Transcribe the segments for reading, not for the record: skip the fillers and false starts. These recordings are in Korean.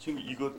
지금 이것도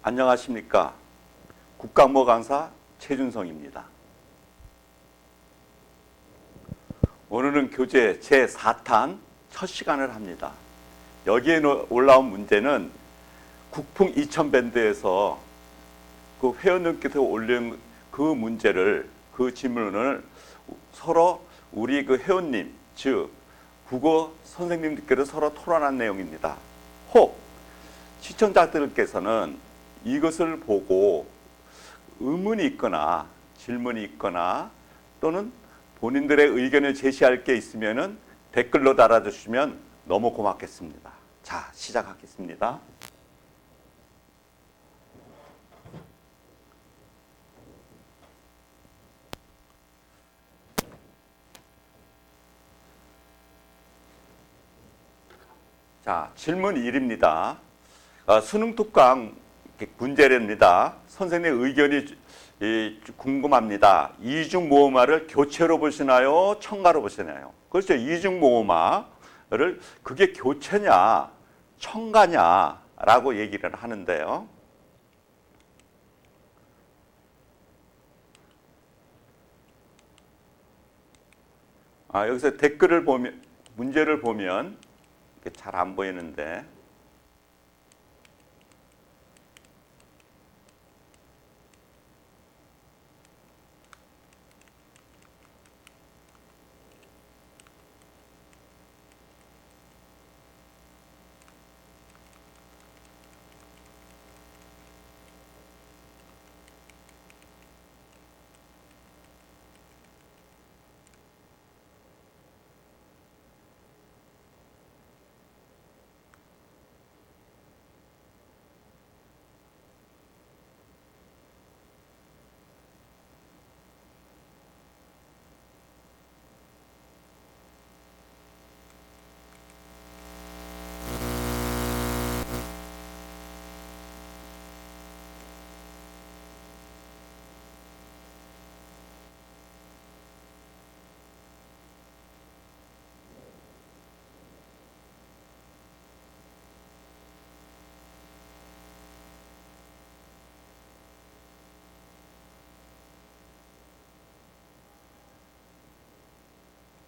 안녕하십니까. 국강모 강사 최준성입니다. 오늘은 교재 제4탄 첫 시간을 합니다. 여기에 올라온 문제는 국풍 2000밴드에서 그 회원님께서 올린 그 문제를, 그 질문을 서로 우리 그 회원님, 즉 국어 선생님들께서 서로 토론한 내용입니다. 혹 시청자들께서는 이것을 보고 의문이 있거나 질문이 있거나 또는 본인들의 의견을 제시할 게 있으면 댓글로 달아주시면 너무 고맙겠습니다. 자, 시작하겠습니다. 자, 질문 1입니다. 수능 특강 문제랍니다. 선생님 의견이 궁금합니다. 이중모음화를 교체로 보시나요? 첨가로 보시나요? 그렇죠. 이중모음화를 그게 교체냐 첨가냐라고 얘기를 하는데요. 여기서 댓글을 보면, 문제를 보면 잘 안 보이는데,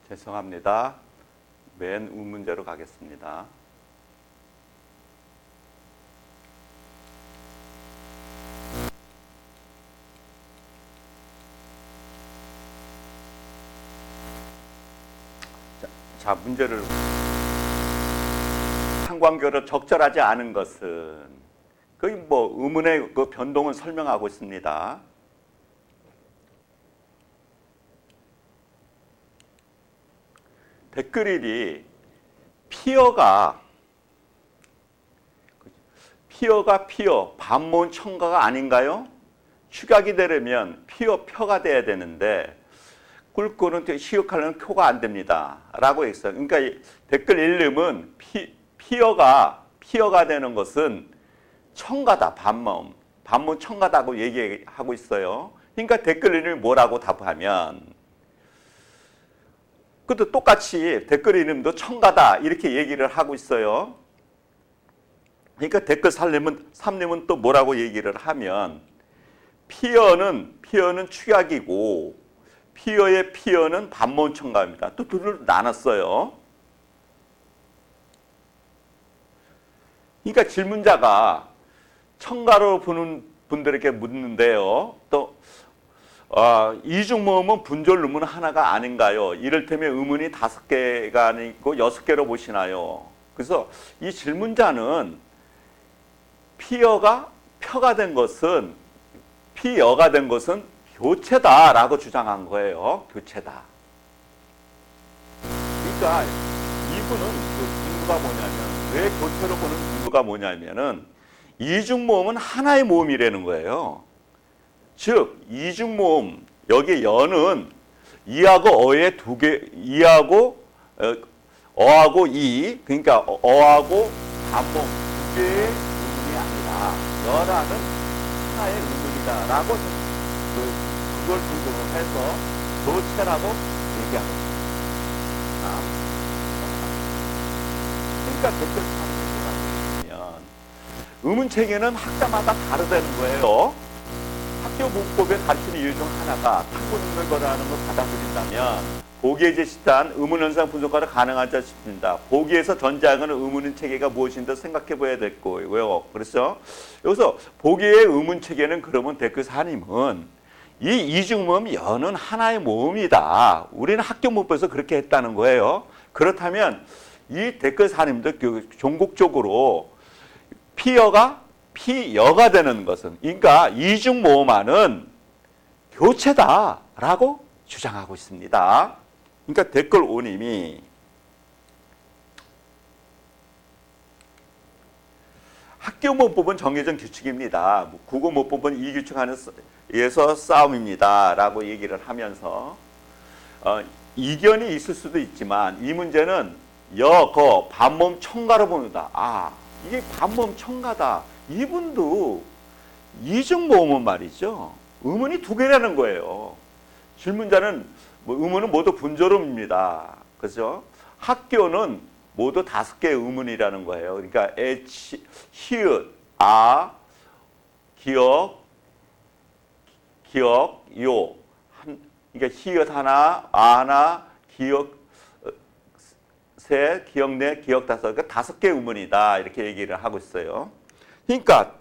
죄송합니다. 맨 문제로 가겠습니다. 자, 문제를 상관교로 적절하지 않은 것은 거의 뭐 의문의 그 변동을 설명하고 있습니다. 댓글일이 피어가 피어 반모음 첨가가 아닌가요? 축약이 되려면 피어 표가 돼야 되는데 꿀꿀은 시역하려면 표가 안 됩니다 라고 했어요. 그러니까 댓글 일름은 피어가 되는 것은 첨가다. 반모음 반문 첨가다고 얘기하고 있어요. 그러니까 댓글 이름이 뭐라고 답하면 그것도 똑같이 댓글 이름도 첨가다 이렇게 얘기를 하고 있어요. 그러니까 댓글 3님은 또 뭐라고 얘기를 하면 피어는 축약이고 피어의 피어는 반문 첨가입니다. 또 둘을 나눴어요. 그러니까 질문자가 첨가로 보는 분들에게 묻는데요. 또 이중모음은 분절 의문 하나가 아닌가요? 이를테면 의문이 5개가 아니고 6개로 보시나요? 그래서 이 질문자는 피여가 된 것은 교체다라고 주장한 거예요. 교체다. 그러니까 이분은 그 근거가 뭐냐면 왜 교체로 보는 근거가 뭐냐면은 이중모음은 하나의 모음이라는 거예요. 즉 이중모음 여기 여는 이하고 어의 두 개, 이하고 어하고 이 그러니까 어하고 반모음 두 개의 의문이 아니라 여라는 하나의 의문이다라고 그걸 근거로 해서 교체라고 얘기하고 있습니다. 그러니까 댓글 보면 의문 체계는 학자마다 다르다는 거예요. 학교 문법에 가르치는 이유 중 하나가 탁구 능력이라는 걸 받아들인다면 보기에 제시한 의문 현상 분석과는 가능하지 싶습니다. 보기에서 전제하는 의문 체계가 무엇인지 생각해 봐야 될 거고요. 그래서 여기서 보기의 의문 체계는 그러면 댓글 4님은 이 이중모음 여는 하나의 모음이다. 우리는 학교 문법에서 그렇게 했다는 거예요. 그렇다면 이 댓글 4님도 종국적으로 피여가 되는 것은 그러니까 이중모음하는 교체다라고 주장하고 있습니다. 그러니까 댓글 5님이 학교 문법은 정해진 규칙입니다. 국어 문법은 이 규칙 안에서 싸움입니다. 라고 얘기를 하면서 이견이 있을 수도 있지만 이 문제는 거, 반모음 첨가로 본다. 이게 반모음 첨가다. 이분도 이중모음은 말이죠. 의문이 2개라는 거예요. 질문자는 의문은 모두 분절음입니다. 그죠? 학교는 모두 5개의 의문이라는 거예요. 그러니까 히읗, 기억, 요. 그러니까 히읗 하나, 하나, 기억 셋, 기억 넷, 기억 5. 그러니까 5개의 의문이다. 이렇게 얘기를 하고 있어요. 그러니까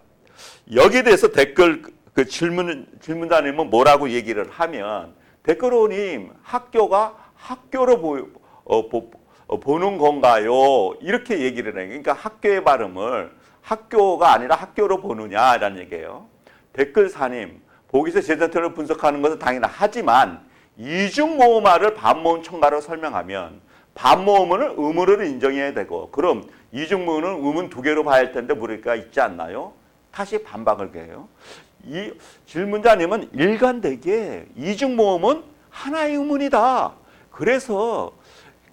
여기에 대해서 댓글 질문자님은 뭐라고 얘기를 하면 댓글오님 학교가 학교로 보는 건가요? 이렇게 얘기를 해요. 그러니까 학교의 발음을 학교가 아니라 학교로 보느냐라는 얘기예요. 댓글 4님 보기에서 제자들을 분석하는 것은 당연하다. 하지만 이중모음화를 반모음 첨가로 설명하면 반모음을 의문으로 인정해야 되고 그럼 이중모음은 의문 2개로 봐야 할 텐데 무리가 있지 않나요? 다시 반박을 해요. 이 질문자님은 일관되게 이중모음은 하나의 의문이다. 그래서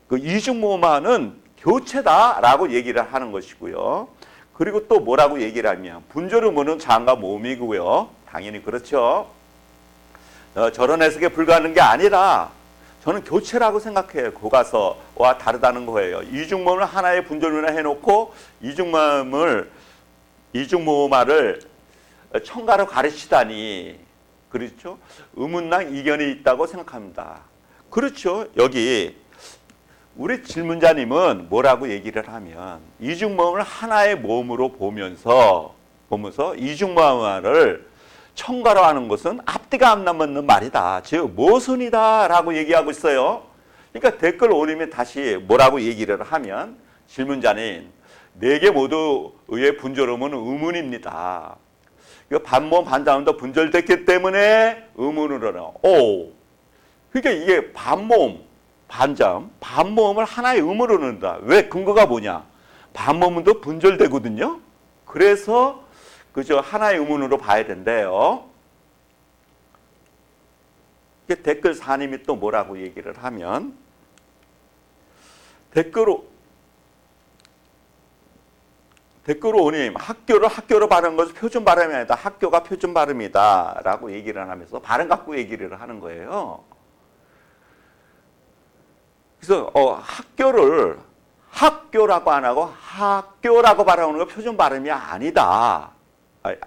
그 이중모음화는 교체다라고 얘기를 하는 것이고요. 그리고 또 뭐라고 얘기를 하면 분절 의문은 자음과 모음이고요. 당연히 그렇죠. 저런 해석에 불과한 게 아니라 저는 교체라고 생각해요. 교과서와 다르다는 거예요. 이중모음을 하나의 분절문화 해놓고 이중모음화를 첨가로 가르치다니 그렇죠? 의문랑 이견이 있다고 생각합니다. 그렇죠. 여기 우리 질문자님은 뭐라고 얘기를 하면 이중모음을 하나의 모음으로 보면서 이중모음화를 첨가로 하는 것은 앞뒤가 안 맞는 말이다. 즉 모순이다 라고 얘기하고 있어요. 그러니까 댓글 올리면 다시 뭐라고 얘기를 하면 질문자는 4개 모두의 분절음은 의문입니다. 반모음 반자음도 분절됐기 때문에 의문으로 나와. 그러니까 이게 반모음 반자음 반모음을 하나의 의문으로 넣는다. 왜? 근거가 뭐냐? 반모음도 분절되거든요. 그래서 그죠? 하나의 의문으로 봐야 된대요. 댓글 4님이 또 뭐라고 얘기를 하면 댓글 댓글 5님, 학교를 학교로 발음한 것은 표준 발음이 아니다. 학교가 표준 발음이다. 라고 얘기를 하면서 발음 갖고 얘기를 하는 거예요. 그래서 학교를 학교라고 안 하고 학교라고 발음하는 건 표준 발음이 아니다.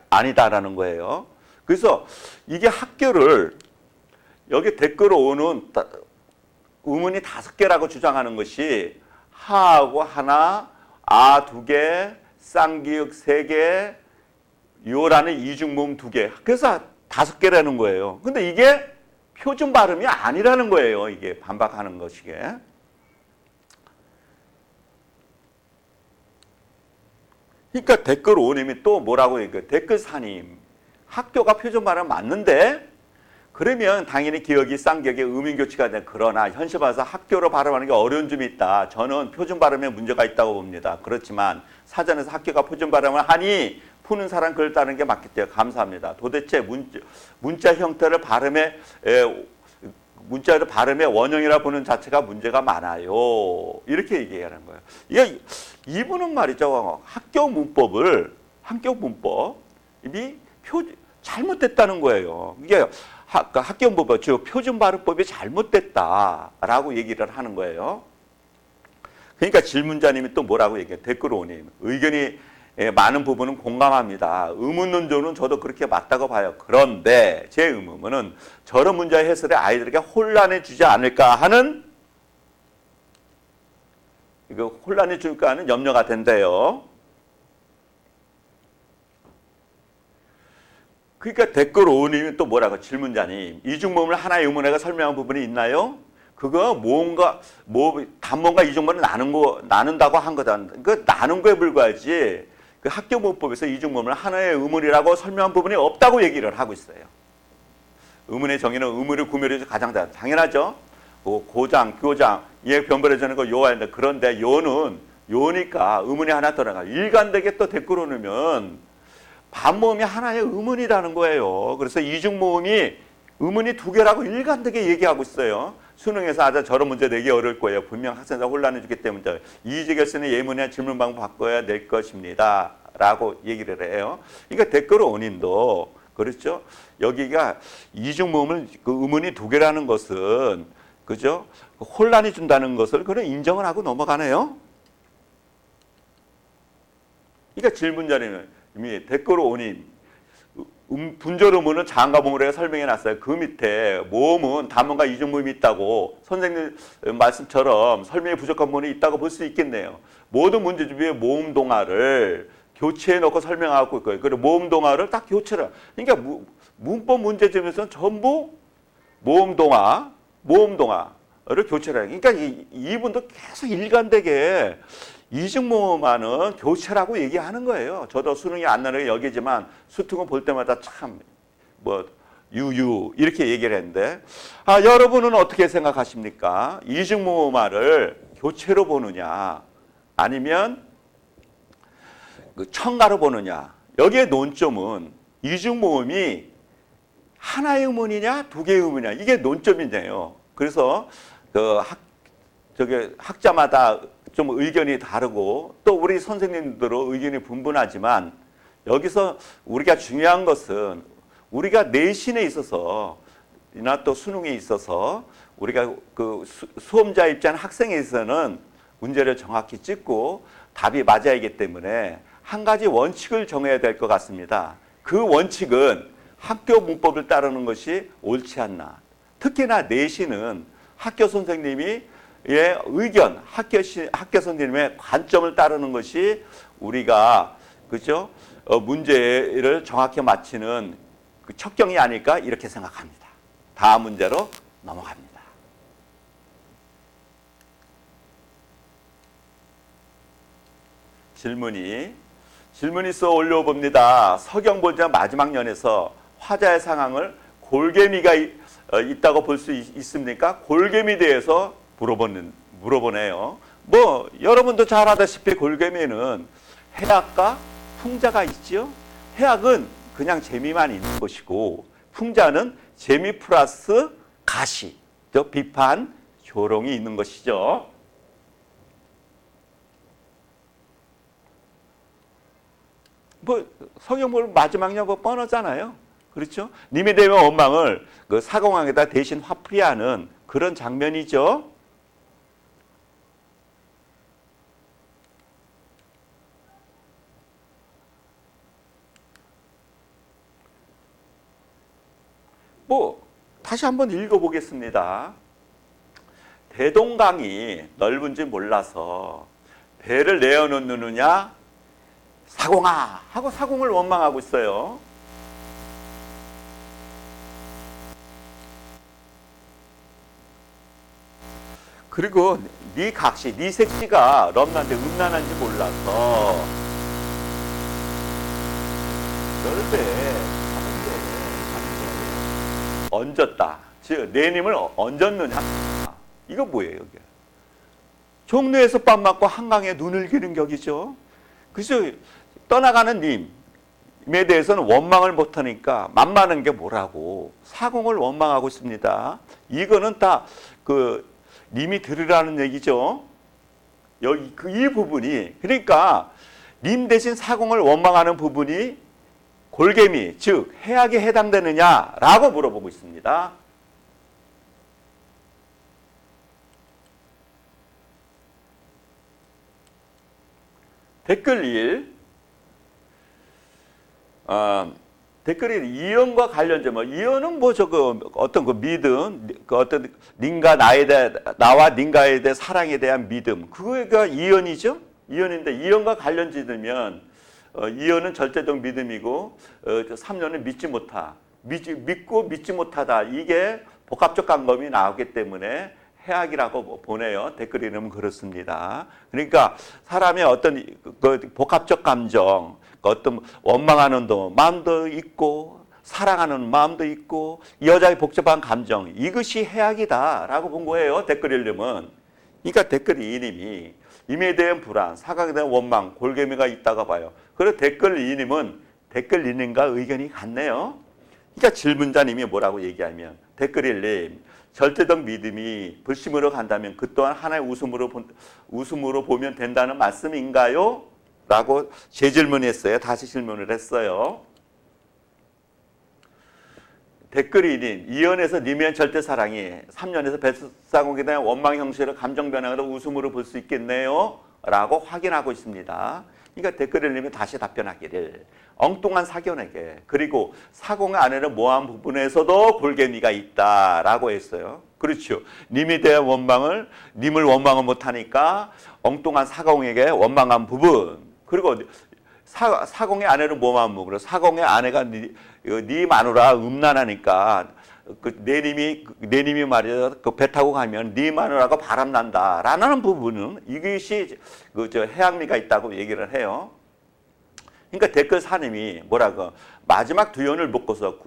아니다라는 거예요. 그래서 이게 학교를 여기 댓글 5는 의문이 5개라고 주장하는 것이 하하고 하나, 아 2개, 쌍기역 3개, 요라는 이중모음 2개. 그래서 5개라는 거예요. 근데 이게 표준 발음이 아니라는 거예요. 이게 반박하는 것이게. 그러니까 댓글 5님이 또 뭐라고 얘기해요? 댓글 4님, 학교가 표준 발음 맞는데 그러면 당연히 기억이 쌍기역의 음인교체가 돼. 그러나 현실 봐서 학교로 발음하는 게 어려운 점이 있다. 저는 표준 발음에 문제가 있다고 봅니다. 그렇지만 사전에서 학교가 표준 발음을 하니 푸는 사람 그걸 따르는 게 맞겠대요. 감사합니다. 도대체 문자 형태를 문자를 발음의 원형이라 보는 자체가 문제가 많아요. 이렇게 얘기하는 거예요. 이분은 말이죠. 학교 문법이 잘못됐다는 거예요. 이게 학교 문법, 즉 표준 발음법이 잘못됐다라고 얘기를 하는 거예요. 그러니까 질문자님이 또 뭐라고 얘기해요? 댓글 5님, 의견이 많은 부분은 공감합니다. 의문론조는 저도 그렇게 맞다고 봐요. 그런데 제 의문은 저런 문제의 해설에 아이들에게 혼란해 주지 않을까 하는 혼란해 줄까 하는 염려가 된대요. 그러니까 댓글 5님이 또 뭐라고 질문자님, 이중모음을 하나의 의문어가 설명한 부분이 있나요? 그거 단모음과 이중모음을 나눈다고 한 거다. 그 나눈 거에 불과하지. 그 학교 문법에서 이중모음을 하나의 의문이라고 설명한 부분이 없다고 얘기를 하고 있어요. 의문의 정의는 의문의 구별이 가장 당연하죠. 고장, 교장, 이해 변별해주는 거 요하는데 그런데 요니까 의문이 하나 더 나가. 일관되게 또 댓글 오면 반모음이 하나의 의문이라는 거예요. 그래서 이중모음이 의문이 2개라고 일관되게 얘기하고 있어요. 수능에서 저런 문제 내기 어려울 거예요. 분명 학생들 혼란해 주기 때문에 이의제결서는 예문이나 질문 방법 바꿔야 될 것입니다. 라고 얘기를 해요. 그러니까 댓글 원인도 그렇죠. 여기가 이중모음을 의문이 2개라는 것은 그죠? 혼란이 준다는 것을 그런 인정을 하고 넘어가네요. 그러니까 질문자님은 댓글 5님 분절 의문은 장가봉으로 해서 설명해 놨어요. 그 밑에 모음은 단모음과 이중모음이 있다고 선생님 말씀처럼 설명이 부족한 부분이 있다고 볼 수 있겠네요. 모든 문제집의 모음 동화를 교체해 놓고 설명하고 있고요. 그리고 모음 동화를 딱 교체를. 그러니까 문법 문제집에서는 전부 모음 동화를 교체를 해요. 그러니까 이분도 계속 일관되게 이중모음하는 교체라고 얘기하는 거예요. 저도 수능이 안 나는 여기지만 수특은 볼 때마다 참 유유 이렇게 얘기를 했는데 여러분은 어떻게 생각하십니까? 이중모음화를 교체로 보느냐 아니면 첨가로 보느냐. 여기에 논점은 이중모음이 하나의 의문이냐 2개의 의문이냐 이게 논점이네요. 그래서 학자마다 좀 의견이 다르고 또 우리 선생님들도 의견이 분분하지만 여기서 우리가 중요한 것은 우리가 내신에 있어서 이나 또 수능에 있어서 우리가 수험자 입장 학생에 있어서는 문제를 정확히 찍고 답이 맞아야 하기 때문에 한 가지 원칙을 정해야 될 것 같습니다. 그 원칙은 학교 문법을 따르는 것이 옳지 않나. 특히나 내신은 학교 선생님이 의견, 학교 선생님의 관점을 따르는 것이 우리가 그죠? 문제를 정확히 맞히는 척경이 아닐까 이렇게 생각합니다. 다음 문제로 넘어갑니다. 질문이 써 올려봅니다. 서경본자 마지막 연에서 화자의 상황을 골개미가 있다고 볼 수 있습니까? 골개미에 대해서 물어보네요. 여러분도 잘 아다시피 골개미에는 해악과 풍자가 있죠. 해악은 그냥 재미만 있는 것이고 풍자는 재미 플러스 가시, 비판, 조롱이 있는 것이죠. 뭐 성경볼 마지막 여부 뻔하잖아요. 그렇죠? 님에 대한 원망을 그 사공왕에다 대신 화풀이하는 그런 장면이죠. 뭐 다시 한번 읽어보겠습니다. 대동강이 넓은지 몰라서 배를 내어놓느냐 사공아 하고 사공을 원망하고 있어요. 그리고 네 각시, 네 색시가 넘나는데 음란한지 몰라서 넓에 얹었다. 즉 내 님을 얹었느냐. 이거 뭐예요 이게? 종로에서 밥 맞고 한강에 눈을 기는 격이죠. 그래서 떠나가는 님에 대해서는 원망을 못하니까 만만한 게 뭐라고 사공을 원망하고 있습니다. 이거는 다 그 님이 들으라는 얘기죠. 여기 이 부분이 그러니까 님 대신 사공을 원망하는 부분이 골개미 즉 해악에 해당되느냐라고 물어보고 있습니다. 댓글 1. 댓글 1 이언과 관련된 뭐 이언은 뭐 저거 어떤 그 믿음 그 어떤 님과 나와 님과에 대한 사랑에 대한 믿음 그거가 이언이죠. 이언인데 이언과 관련지으면 이언은 절대적 믿음이고 3년은 믿고 믿지 못하다 이게 복합적 관검이 나오기 때문에 해악이라고 보내요. 댓글 이름은 그렇습니다. 그러니까 사람의 어떤 그 복합적 감정, 어떤 원망하는 마음도 있고 사랑하는 마음도 있고 여자의 복잡한 감정 이것이 해악이다라고 본 거예요. 댓글 이름은. 그러니까 댓글 이님이 임에 대한 불안, 사각에 대한 원망, 골개미가 있다가 봐요. 그리고 댓글 이님은 댓글 이님과 의견이 같네요. 그러니까 질문자님이 뭐라고 얘기하면 댓글 일님 절대적 믿음이 불심으로 간다면 그 또한 하나의 웃음으로 보면 된다는 말씀인가요? 라고 재질문했어요. 다시 질문을 했어요. 댓글 1인 이언에서 님의 절대 사랑이 3년에서 뱃사공에 대한 원망 형식으로 감정 변화로 웃음으로 볼 수 있겠네요. 라고 확인하고 있습니다. 그러니까 댓글 1님이 다시 답변하기를 엉뚱한 사견에게 그리고 사공의 안에는 모호한 부분에서도 골개미가 있다라고 했어요. 그렇죠. 님에 대한 님을 원망을 못하니까 엉뚱한 사공에게 원망한 부분 그리고 사공의 아내는 모호한 부분 그리고 사공의 아내가 네 마누라 음란하니까 내 님이 말이야 그 배 타고 가면 네 마누라가 바람 난다라는 부분은 이것이 해악미가 있다고 얘기를 해요. 그러니까 댓글 사님이 뭐라고 마지막 두 연을 묶어서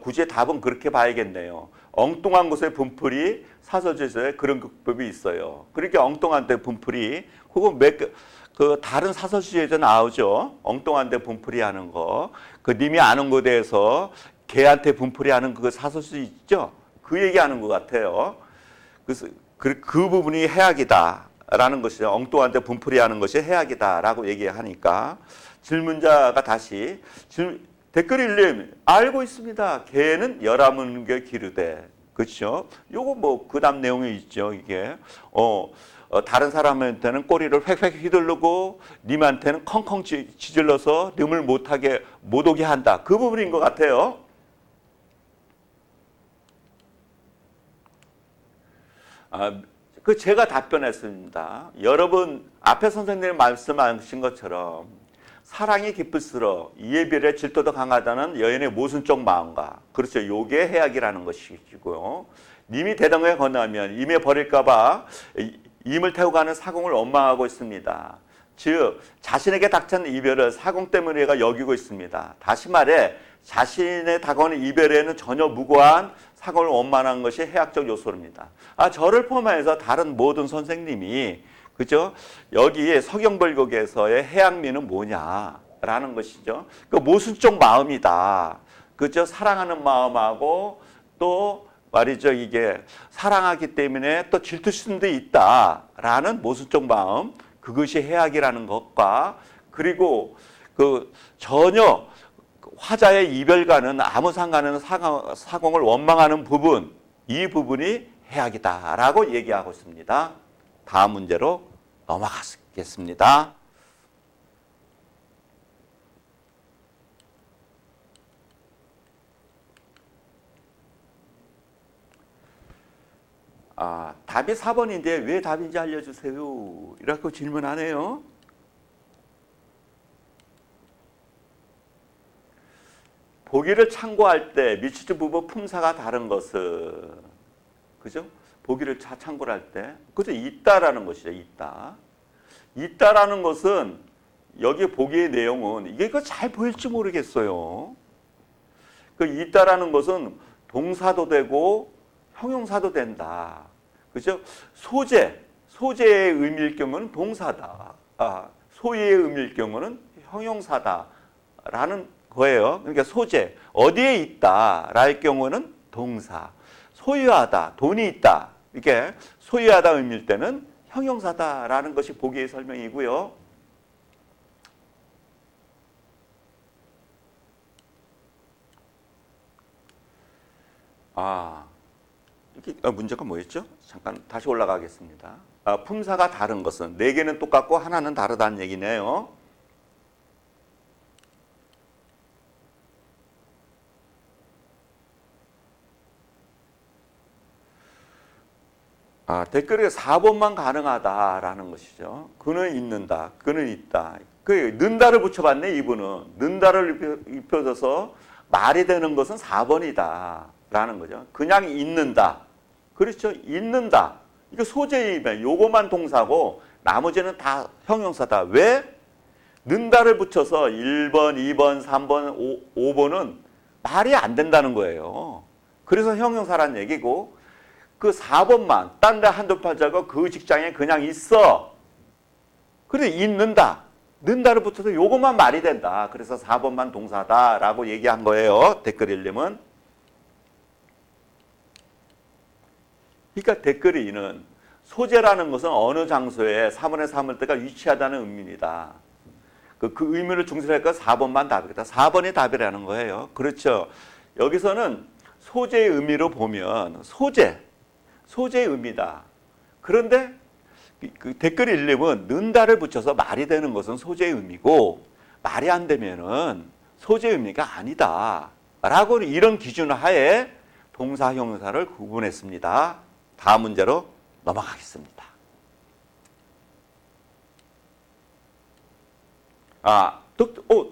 굳이 답은 그렇게 봐야겠네요. 엉뚱한 곳의 분풀이 사설주에서 그런 극법이 있어요. 그러니까 엉뚱한 데 분풀이 그거 그 다른 사설주에서 나오죠. 엉뚱한 데 분풀이 하는 거. 그 님이 아는 것에 대해서 걔한테 분풀이 하는 그 사설주 있죠. 그 얘기하는 것 같아요. 그래서 그 부분이 해악이다라는 것이죠. 엉뚱한 데 분풀이 하는 것이 해악이다라고 얘기하니까 질문자가 다시 댓글 1님 알고 있습니다. 개는 열아문개 기르되 그렇죠. 요거 뭐 그다음 내용이 있죠. 이게 다른 사람한테는 꼬리를 획획 휘두르고 님한테는 컹컹 지질러서 님을 못 오게 한다. 그 부분인 것 같아요. 제가 답변했습니다. 여러분 앞에 선생님이 말씀하신 것처럼 사랑이 깊을수록 이에 비례 질도도 강하다는 여인의 모순적 마음과 그렇죠. 요게 해악이라는 것이고요. 님이 대등하게 건너면 임에 버릴까 봐 임을 태우고 가는 사공을 원망하고 있습니다. 즉 자신에게 닥친 이별을 사공 때문에가 여기고 있습니다. 다시 말해 자신의 다가오는 이별에는 전혀 무고한 사공을 원망하는 것이 해악적 요소입니다. 저를 포함해서 다른 모든 선생님이 그죠? 여기에 서경벌곡에서의 해악미는 뭐냐라는 것이죠. 그 모순적 마음이다. 그죠? 사랑하는 마음하고 또 말이죠. 이게 사랑하기 때문에 또 질투심도 있다라는 모순적 마음. 그것이 해악이라는 것과 그리고 그 전혀 화자의 이별과는 아무 상관없는 사공을 원망하는 부분, 이 부분이 해악이다라고 얘기하고 있습니다. 다음 문제로 넘어가겠습니다. 답이 4번인데 왜 답인지 알려주세요. 이라고 질문하네요. 보기를 참고할 때 미취주 부부 품사가 다른 것은, 그죠? 보기를 참고를 할 때, 그죠? 있다라는 것이죠. 있다라는 것은 여기 보기의 내용은 이게 잘 보일지 모르겠어요. 그 있다라는 것은 동사도 되고 형용사도 된다. 그죠? 소재의 의미일 경우는 동사다. 소위의 의미일 경우는 형용사다라는 거예요. 그러니까 소재, 어디에 있다랄 경우는 동사, 소유하다, 돈이 있다. 이렇게 소유하다 의미일 때는 형용사다라는 것이 보기의 설명이고요. 이렇게 문제가 뭐였죠? 잠깐 다시 올라가겠습니다. 품사가 다른 것은 4개는 똑같고 하나는 다르다는 얘기네요. 댓글에 4번만 가능하다라는 것이죠. 그는 있는다, 그는 있다. 는다를 붙여봤네, 이분은. 는다를 입혀줘서 말이 되는 것은 4번이다라는 거죠. 그냥 있는다. 그렇죠? 있는다. 이거 소재이면 요거만 동사고 나머지는 다 형용사다. 왜? 는다를 붙여서 1번, 2번, 3번, 5번은 말이 안 된다는 거예요. 그래서 형용사란 얘기고 그 4번만 딴 데 한두 팔자고 그 직장에 그냥 있어. 그래 있는다. 는다를 붙여서 요것만 말이 된다. 그래서 4번만 동사다라고 얘기한 거예요. 댓글 읽림은. 그러니까 댓글 2는 소재라는 것은 어느 장소에 3원의 3을 때가 위치하다는 의미입니다. 그 의미를 중시하니까 4번만 답이겠다. 4번이 답이라는 거예요. 그렇죠. 여기서는 소재의 의미로 보면 소재의 의미다. 그런데 그 댓글 읽림은 는다를 붙여서 말이 되는 것은 소재의 의미고 말이 안 되면은 소재의 의미가 아니다. 라고 이런 기준 하에 동사, 형용사를 구분했습니다. 다음 문제로 넘어가겠습니다.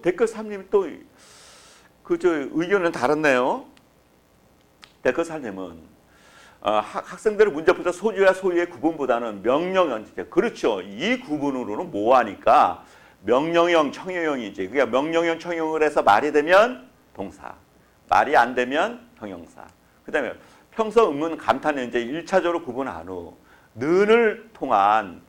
댓글 3님이 또 의견은 다르네요. 댓글 3님은 학생들의 문제부터 소유와 소유의 구분보다는 명령형, 그렇죠. 이 구분으로는 뭐하니까 명령형, 청유형이지. 그러니까 명령형, 청유형을 해서 말이 되면 동사, 말이 안 되면 형용사. 그 다음에 평서, 의문, 감탄은 이제 1차적으로 구분한 후 는을 통한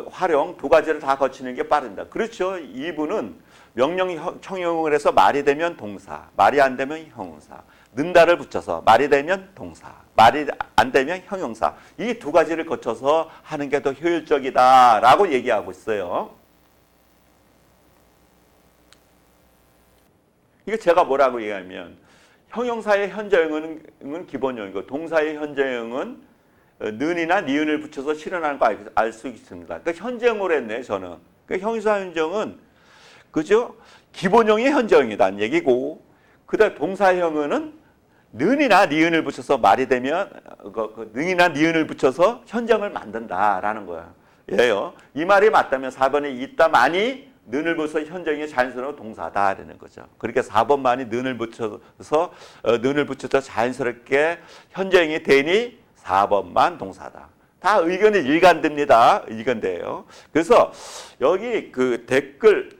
활용 두 가지를 다 거치는 게 빠릅니다. 그렇죠. 이분은 명령, 청유형을 해서 말이 되면 동사, 말이 안 되면 형용사. 는다를 붙여서 말이 되면 동사, 말이 안 되면 형용사. 이 두 가지를 거쳐서 하는 게 더 효율적이다라고 얘기하고 있어요. 이거 제가 뭐라고 얘기하면 형용사의 현재형은 기본형이고 동사의 현재형은 는이나 니은을 붙여서 실현하는 거 알 수 있습니다. 그러니까 현재형으로 했네, 저는. 그러니까 형용사 현재형은 그죠? 기본형이 현재형이라는 얘기고 그다음 동사형은 는이나 니은을 붙여서 말이 되면 능이나 니은을 붙여서 현정을 만든다라는 거예요. 예요. 이 말이 맞다면 4번에 있다만이 는을 붙여서 현정이 자연스러운 동사다 되는 거죠. 그렇게 4번만이 는을 붙여서 자연스럽게 현정이 되니 4번만 동사다. 다 의견이 일관됩니다. 일관돼요. 그래서 여기 그 댓글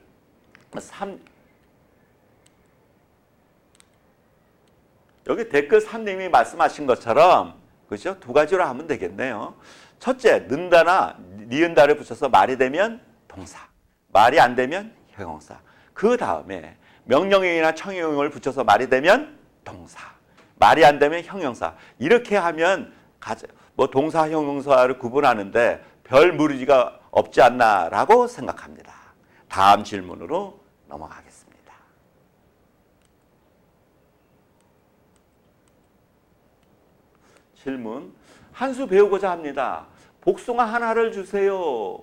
3 여기 댓글 3님이 말씀하신 것처럼 그죠? 두 가지로 하면 되겠네요. 첫째, 는다나 니은다를 붙여서 말이 되면 동사, 말이 안 되면 형용사. 그 다음에 명령형이나 청유형을 붙여서 말이 되면 동사, 말이 안 되면 형용사. 이렇게 하면 뭐 동사, 형용사를 구분하는데 별 무리가 없지 않나라고 생각합니다. 다음 질문으로 넘어가겠습니다. 질문. 한 수 배우고자 합니다. 복숭아 하나를 주세요.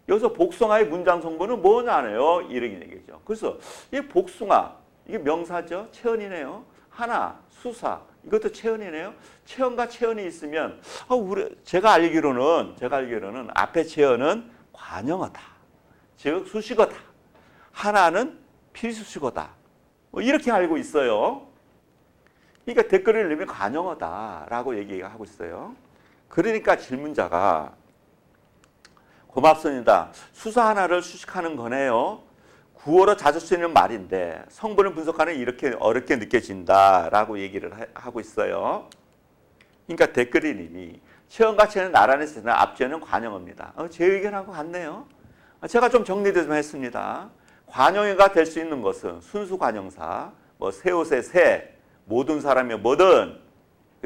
여기서 복숭아의 문장 성분은 뭐냐네요. 이런 얘기죠. 그래서 이 복숭아, 이게 명사죠. 체언이네요. 하나, 수사, 이것도 체언이네요. 체언과 체언이 있으면 제가 알기로는 앞에 체언은 관형어다. 즉 수식어다. 하나는 피수식어다. 뭐 이렇게 알고 있어요. 그러니까 댓글을 넣으면 관형어다라고 얘기하고 있어요. 그러니까 질문자가 고맙습니다. 수사 하나를 수식하는 거네요. 구어로 자주 쓰이는 말인데 성분을 분석하는 이렇게 어렵게 느껴진다라고 얘기를 하고 있어요. 그러니까 댓글이님이 체언과 체언은 나란히 쓰는 앞체는 관형어입니다. 제 의견하고 같네요. 제가 좀 정리를 좀 했습니다. 관형어가 될 수 있는 것은 순수 관형사, 뭐 새 옷의 새, 모든 사람이 뭐든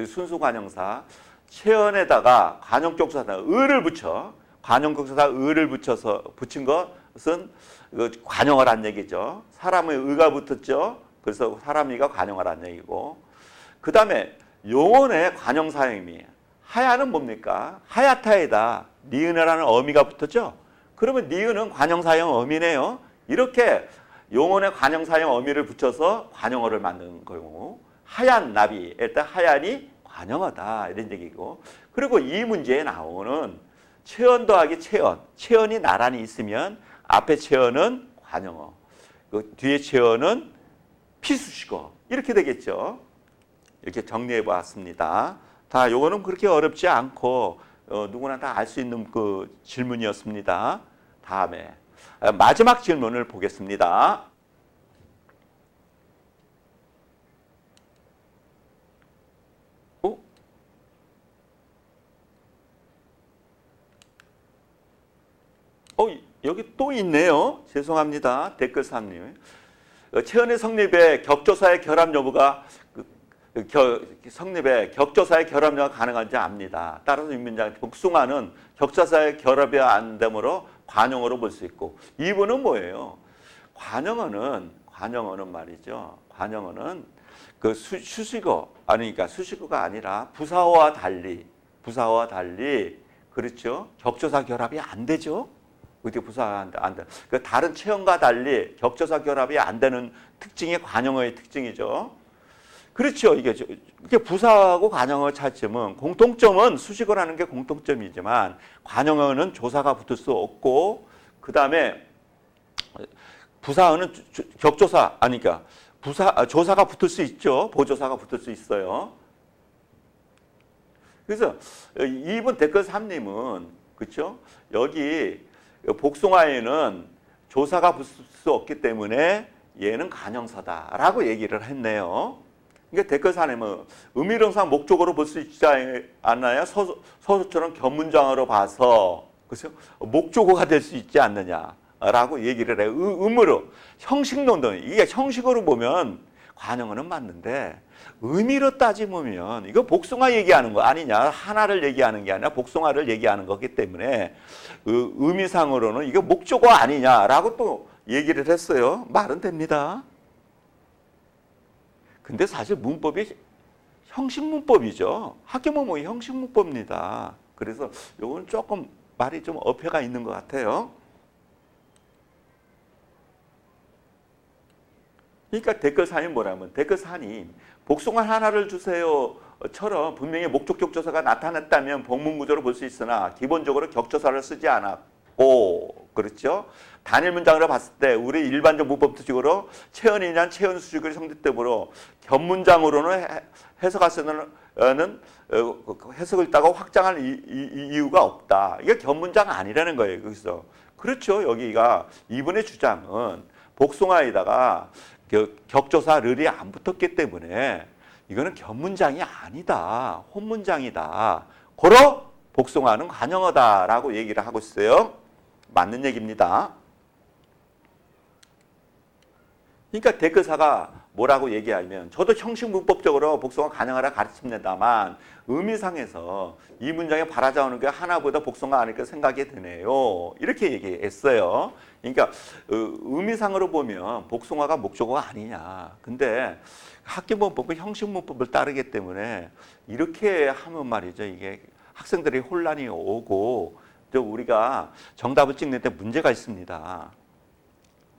순수 관형사, 체언에다가 관형격사다 을을 붙여 관형격사다 을을 붙인 것은 관형어란 얘기죠. 사람의 의가 붙었죠. 그래서 사람이가 관형어란 얘기고, 그 다음에 용언의 관형사형이 하야는 뭡니까? 하야타에다 니은이라는 어미가 붙었죠. 그러면 니은은 관형사형 어미네요. 이렇게 용언의 관형사형 어미를 붙여서 관형어를 만든 거고, 하얀 나비, 일단 하얀이 관형어다 이런 얘기고, 그리고 이 문제에 나오는 체언 더하기 체언, 체언이 나란히 있으면 앞에 체언은 관형어, 그 뒤에 체언은 피수식어 이렇게 되겠죠. 이렇게 정리해 보았습니다. 다 요거는 그렇게 어렵지 않고 누구나 다 알 수 있는 그 질문이었습니다. 다음에 마지막 질문을 보겠습니다. 여기 또 있네요. 죄송합니다. 댓글사님. 체언의 성립에 격조사의 결합 여부가 성립에 격조사의 결합 여부가 가능한지 압니다. 따라서 이 문장 복숭아는 격조사의 결합이 안 되므로 관형어로 볼 수 있고, 이분은 뭐예요? 관형어는 말이죠. 관형어는 그 수식어 아니니까 수식어가 아니라 부사어와 달리 그렇죠. 격조사 결합이 안 되죠. 어떻게 부사가 안 돼? 그 다른 체언과 달리 격조사 결합이 안 되는 특징이 관형어의 특징이죠. 그렇죠. 이게 부사하고 관형어 차이점은 공통점은 수식어라는 게 공통점이지만 관형어는 조사가 붙을 수 없고, 그 다음에 부사어는 격조사 아니니까 조사가 붙을 수 있죠. 보조사가 붙을 수 있어요. 그래서 이번 댓글 3님은 그렇죠. 여기 복숭아에는 조사가 붙을 수 없기 때문에 얘는 관형사다라고 얘기를 했네요. 그러니까 댓글 4님은 의미령상 목적으로 볼 수 있지 않나요? 서술처럼 견문장으로 봐서 그렇죠? 목적어가 될 수 있지 않느냐라고 얘기를 해요. 의무로 형식론도 이게 형식으로 보면 관형어는 맞는데 의미로 따지면 이거 복숭아 얘기하는 거 아니냐, 하나를 얘기하는 게 아니라 복숭아를 얘기하는 거기 때문에 의미상으로는 이게 목적어 아니냐라고 또 얘기를 했어요. 말은 됩니다. 근데 사실 문법이 형식 문법이죠. 학교문법이 형식 문법입니다. 그래서 이건 조금 말이 좀 어폐가 있는 것 같아요. 그러니까 댓글 4님 뭐라면, 댓글 4님 복숭아 하나를 주세요처럼 분명히 목적 격조사가 나타났다면 복문 구조로 볼 수 있으나 기본적으로 격조사를 쓰지 않았고, 그렇죠? 단일 문장으로 봤을 때 우리 일반적 문법 수식으로 체언이란 체언 수식을 성립되므로 견문장으로는 해석할 수 있는 해석을 따고 확장할 이유가 없다. 이게 견문장 아니라는 거예요. 여기서 그렇죠. 여기가 이분의 주장은 복숭아에다가 격조사 르이 안 붙었기 때문에 이거는 견문장이 아니다. 혼문장이다. 고로 복숭아는 관형어다라고 얘기를 하고 있어요. 맞는 얘기입니다. 그러니까 대표사가 뭐라고 얘기하면 저도 형식 문법적으로 복숭아 가능하라 가르칩니다만 의미상에서 이 문장에 바라자오는 게 하나보다 복숭아 아닐까 생각이 드네요. 이렇게 얘기했어요. 그러니까 의미상으로 보면 복숭아가 목적어가 아니냐. 근데 학기문법은 형식 문법을 따르기 때문에 이렇게 하면 말이죠. 이게 학생들이 혼란이 오고 또 우리가 정답을 찍는 데 문제가 있습니다.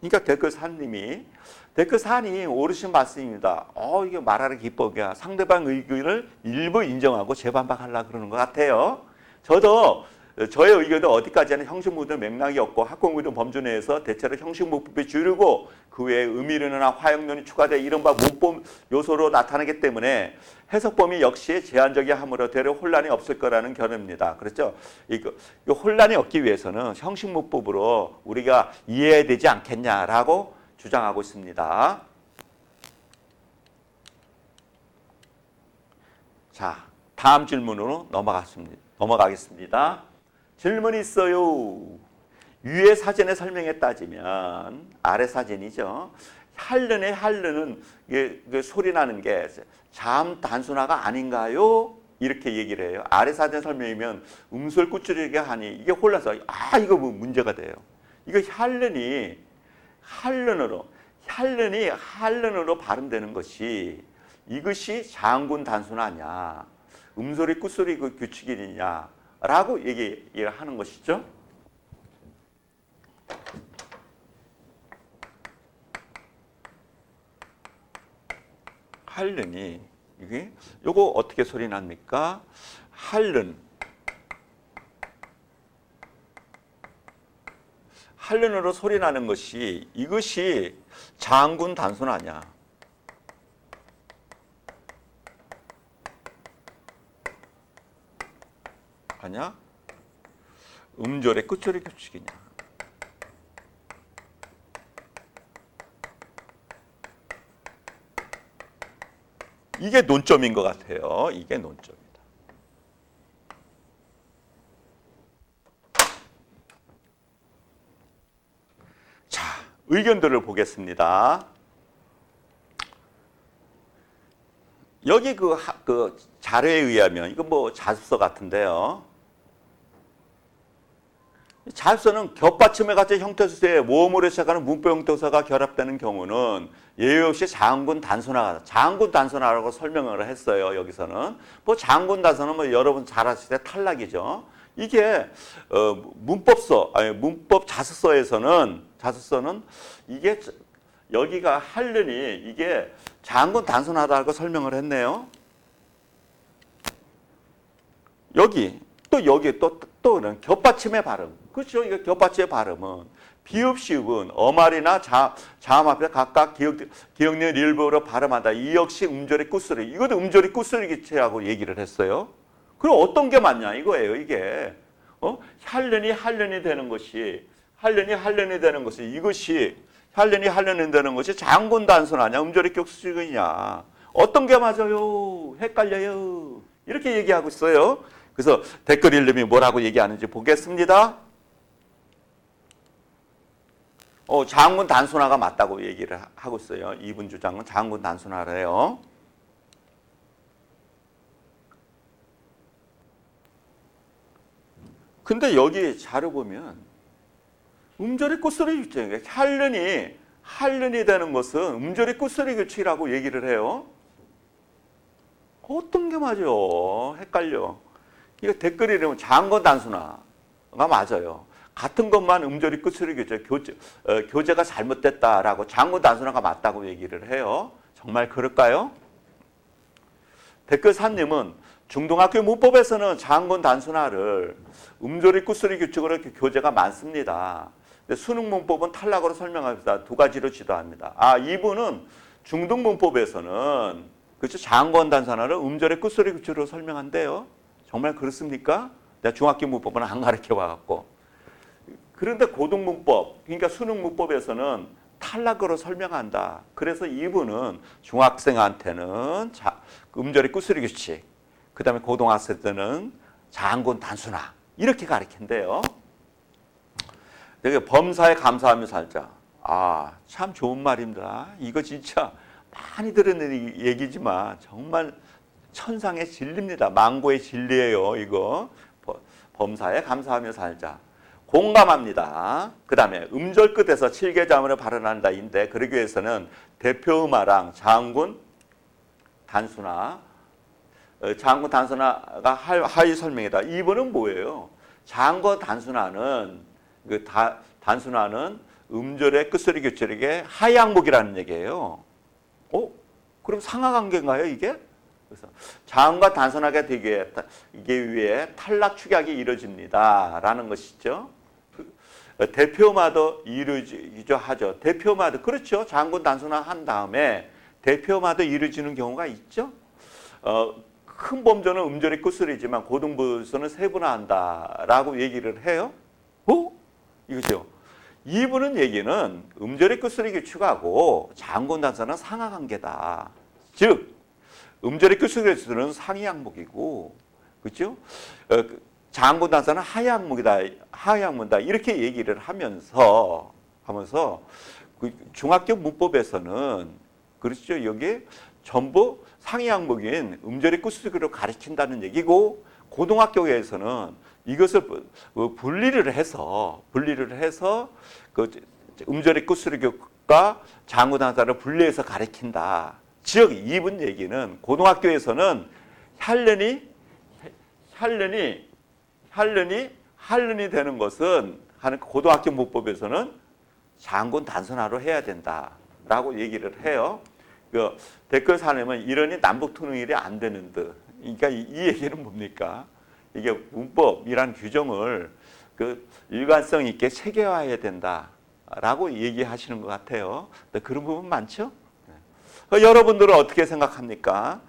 그러니까 댓글 사님이 댓글 사니 옳으신 말씀입니다. 이게 말하는 기법이야. 상대방 의견을 일부 인정하고 재반박하려고 그러는 것 같아요. 저도 저의 의견도 어디까지나 형식문법 맥락이 없고 학공의도 범주 내에서 대체로 형식문법이 주류고 그 외에 의미론이나 화형론이 추가돼 이른바 문법 요소로 나타나기 때문에 해석 범위 역시 제한적이함으로 되려 혼란이 없을 거라는 견해입니다. 그렇죠? 이 혼란이 없기 위해서는 형식문법으로 우리가 이해해야 되지 않겠냐라고 주장하고 있습니다. 자, 다음 질문으로 넘어가겠습니다. 질문이 있어요. 위의 사진의 설명에 따지면 아래 사진이죠. 할르는 이게 소리 나는 게 잠 단순화가 아닌가요? 이렇게 얘기를 해요. 아래 사진 설명이면 음소를 꾸짖게 하니 이게 혼란해서 이거 뭐 문제가 돼요. 이거 할른으로 발음되는 것이 이것이 장군 단순화냐, 음소리 꾸소리 그 규칙이냐라고 얘기를 하는 것이죠. 할른이 이게 요거 어떻게 소리 납니까? 할른으로 소리 나는 것이 이것이 장군 단순하냐? 아냐? 음절의 끝절의 규칙이냐? 이게 논점인 것 같아요. 이게 논점이다. 자, 의견들을 보겠습니다. 여기 그 자료에 의하면 이거 뭐 자습서 같은데요. 자습서는 겹받침에 같은 형태수에 모음으로 시작하는 문법 형태사가 결합되는 경우는 예외 없이 장군 단순화가 장군 단순화라고 설명을 했어요. 여기서는 뭐 장군 단순화는 뭐 여러분 잘 아실 때 탈락이죠. 이게 문법 자습서에서는 이게 여기가 할른이 이게 장군 단순하다고 설명을 했네요. 여기 또 겹받침의 발음. 그렇죠. 이거 겹받침의 발음은 비읍, 시읍은 어말이나 자음 앞에 각각 기억력 일부로 발음한다. 이 역시 음절의 끝소리. 이것도 음절의 끝소리 기체라고 얘기를 했어요. 그럼 어떤 게 맞냐 이거예요. 이게 할른이 되는 것이 이것이 할른이 되는 것이 장군 단순하냐 음절의 격수식이냐 어떤 게 맞아요? 헷갈려요. 이렇게 얘기하고 있어요. 그래서 댓글 읽음이 뭐라고 얘기하는지 보겠습니다. 장군 단순화가 맞다고 얘기를 하고 있어요. 이분 주장은 장군 단순화래요. 근데 여기 자료 보면 음절의 끝소리 규칙이에요. 할른이 되는 것은 음절의 끝소리 규칙이라고 얘기를 해요. 어떤 게 맞아? 헷갈려. 이거 댓글 이름은 장군 단순화가 맞아요. 같은 것만 음절이 끝소리 교재가 잘못됐다라고 장군 단순화가 맞다고 얘기를 해요. 정말 그럴까요? 댓글 3님은 중등학교 문법에서는 장군 단순화를 음절이 끝소리 규칙으로 교재가 많습니다. 근데 수능 문법은 탈락으로 설명합니다. 두 가지로 지도합니다. 이분은 중등 문법에서는 그렇죠. 장군 단순화를 음절의 끝소리 규칙으로 설명한대요. 정말 그렇습니까? 내가 중학교 문법은 안 가르쳐 와갖고. 그런데 고등문법, 그러니까 수능 문법에서는 탈락으로 설명한다. 그래서 이분은 중학생한테는 음절의 끝소리 규칙, 그 다음에 고등학생 때는 장군 단순화 이렇게 가르친대요. 되게 범사에 감사하며 살자. 참 좋은 말입니다. 이거 진짜 많이 들은 얘기지만 정말 천상의 진리입니다. 망고의 진리예요. 이거 범사에 감사하며 살자. 공감합니다. 그 다음에 음절 끝에서 칠계자문을 발언한다인데 그러기 위해서는 대표음화랑 장군 단순화, 장군 단순화가 하위 설명이다. 이번은 뭐예요? 장군 단순화는 단순화는 음절의 끝소리 교절에게 하위 항목이라는 얘기예요. 그럼 상하관계인가요, 이게? 그래서 장과 단순하게 되기 위해 탈락 축약이 이루어집니다라는 것이죠. 대표마도 이루어지기도 하죠. 대표마도 그렇죠. 장군 단순화 한 다음에 대표마도 이루어지는 경우가 있죠. 큰 범조는 음절이 끝소리지만 고등부서는 세분화한다라고 얘기를 해요. 이거죠. 이분은 얘기는 음절의 끝소리 규칙하고 장군 단순화는 상하관계다. 즉 음절의 끝소리는 상위 항목이고, 그렇죠? 장군 단순화는 하위 항목이다, 하위 항목이다 이렇게 얘기를 하면서 그 중학교 문법에서는 그렇죠. 여기 전부 상위 항목인 음절의 끝소리로 가르친다는 얘기고, 고등학교에서는 이것을 분리를 해서 그 음절의 끝소리교과 장군 단순화를 분리해서 가르친다. 즉 이분 얘기는 고등학교에서는 혈련이 되는 것은 하는 고등학교 문법에서는 장군 단순화로 해야 된다라고 얘기를 해요. 그 댓글 사람은 이러니 남북 통일이 안 되는 듯. 그러니까 이 얘기는 뭡니까? 이게 문법이란 규정을 그 일관성 있게 체계화해야 된다라고 얘기하시는 것 같아요. 그런 부분 많죠? 여러분들은 어떻게 생각합니까?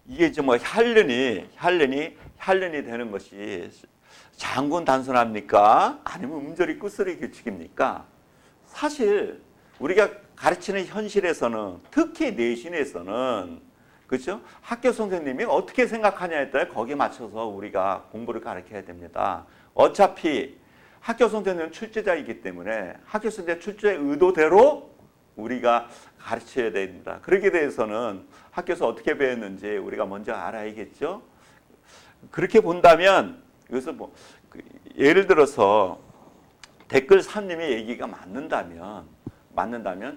이게 이제 뭐 혈련이 되는 것이 장군 단순합니까? 아니면 음절이 끝소리 규칙입니까? 사실 우리가 가르치는 현실에서는, 특히 내신에서는, 그렇죠? 학교 선생님이 어떻게 생각하냐에 따라 거기에 맞춰서 우리가 공부를 가르쳐야 됩니다. 어차피 학교 선생님은 출제자이기 때문에 학교 선생님 출제의 의도대로 우리가 가르쳐야 됩니다. 그러게 대해서는 학교에서 어떻게 배웠는지 우리가 먼저 알아야겠죠. 그렇게 본다면 여기서 뭐 예를 들어서 댓글 3님의 얘기가 맞는다면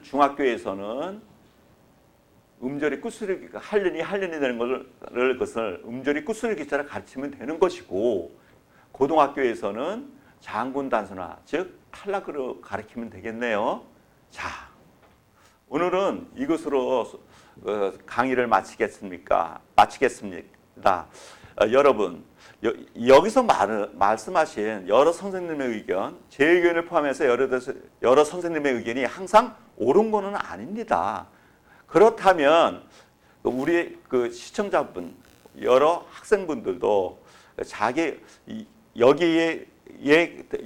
중학교에서는 음절이 끝소리가 할련이 되는 것을 음절이 끝소리 기자를 가르치면 되는 것이고, 고등학교에서는 장군 단순화, 즉 탈락으로 가르치면 되겠네요. 자, 오늘은 이것으로 강의를 마치겠습니다. 여러분, 여기서 말씀하신 여러 선생님의 의견, 제 의견을 포함해서 여러 선생님의 의견이 항상 옳은 거는 아닙니다. 그렇다면 우리 그 시청자분, 여러 학생분들도 자기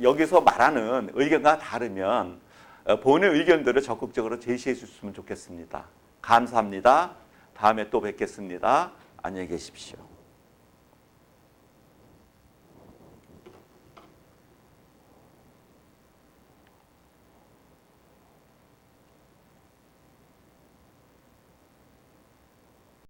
여기서 말하는 의견과 다르면 본인의 의견들을 적극적으로 제시해 주셨으면 좋겠습니다. 감사합니다. 다음에 또 뵙겠습니다. 안녕히 계십시오.